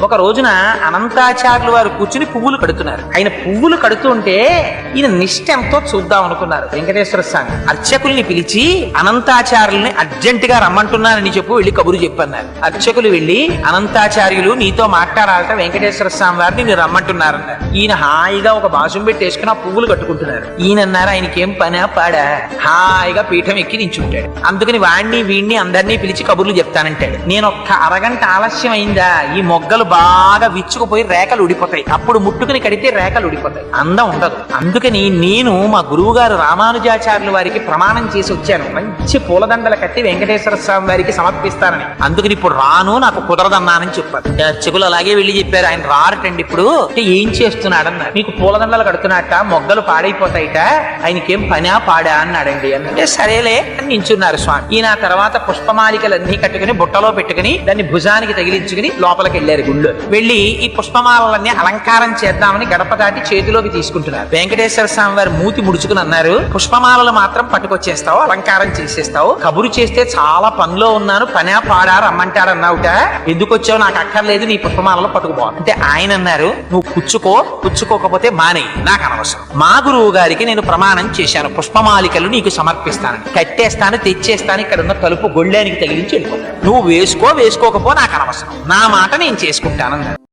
ఒక రోజున అనంతాచార్యులు వారు కూర్చుని పువ్వులు కడుతున్నారు. ఆయన పువ్వులు కడుతూ ఉంటే ఈయన నిష్ఠ ఎంతో చూద్దాం అనుకున్నారు. వెంకటేశ్వర స్వామి అర్చకుల్ని పిలిచి అనంతాచార్యుల్ని అర్జెంటుగా రమ్మంటున్నానని చెప్పు, వెళ్ళి కబురు చెప్పన్నారు. అర్చకులు వెళ్ళి అనంతాచార్యులు నీతో మాట్లాడాలట, వెంకటేశ్వర స్వామి వారిని మీరు రమ్మంటున్నారన్నారు. ఈయన హాయిగా ఒక బాసుం పెట్టేసుకుని ఆ పువ్వులు కట్టుకుంటున్నారు. ఈయన అన్నారు ఆయనకేం పనా పాడా, హాయిగా పీఠం ఎక్కి నించుంటాడు. అందుకని వాణ్ణి వీణ్ణి అందరినీ పిలిచి కబుర్లు చెప్తానంటాడు. నేను ఒక్క అరగంట ఆలస్యం అయిందా ఈ మొగ్గలు బాగా విచ్చుకుపోయి రేఖలు ఉడిపోతాయి. అప్పుడు ముట్టుకుని కడితే రేఖలు ఉడిపోతాయి, అందం ఉండదు. అందుకని నేను మా గురువు గారు రామానుజాచార్యుల వారికి ప్రమాణం చేసి వచ్చాను, మంచి పూలదండలు కట్టి వెంకటేశ్వర స్వామి వారికి సమర్పిస్తానని. అందుకని ఇప్పుడు రాను, నాకు కుదరదన్నానని చెప్పారు. చెగులు అలాగే వెళ్ళి చెప్పారు, ఆయన రారటండి ఇప్పుడు. అంటే ఏం చేస్తున్నాడన్నారు. మీకు పూలదండలు కడుతున్నట్ట, మొగ్గలు పాడైపోతాయిట, ఆయనకేం పనా పాడా అన్నాడండి. అంటే సరేలే అని నించున్నారు స్వామి. ఈయన తర్వాత పుష్పమాలికలన్నీ కట్టుకుని బుట్టలో పెట్టుకుని దాన్ని భుజానికి తగిలించుకుని లోపలికి వెళ్ళారు. గుళ్ళో వెళ్ళి ఈ పుష్పమాలన్నీ అలంకారం చేద్దామని గడప దాటి చేతిలోకి తీసుకుంటున్నారు. వెంకటేశ్వర స్వామి వారు మూతి ముడుచుకుని అన్నారు, పుష్పమాలలు మాత్రం పట్టుకొచ్చేస్తావు, అలంకారం చేసేస్తావు, కబురు చేస్తే చాలా పనిలో ఉన్నాను, పనా పాడా రమ్మంటాడన్నావుట, ఎందుకు వచ్చావు, నాకు అక్కర్లేదు, నీ పుష్పమాలలో పట్టుకుపో అంటే ఆయన అన్నారు, నువ్వు పుచ్చుకోకపోతే మానే, నాకు అనవసరం. మా గురువు గారికి నేను ప్రమాణం చేశాను, పుష్పమాలికలు నీకు సమర్పిస్తానని, కట్టేస్తాను, తెచ్చేస్తాను, ఇక్కడ ఉన్న తలుపు గొళ్ళానికి తగిలించి వెళ్ళిపోతాను, నువ్వు వేసుకోకపో నాకు అనవసరం, నా మాట నేను చేసుకుంటానన్నారు.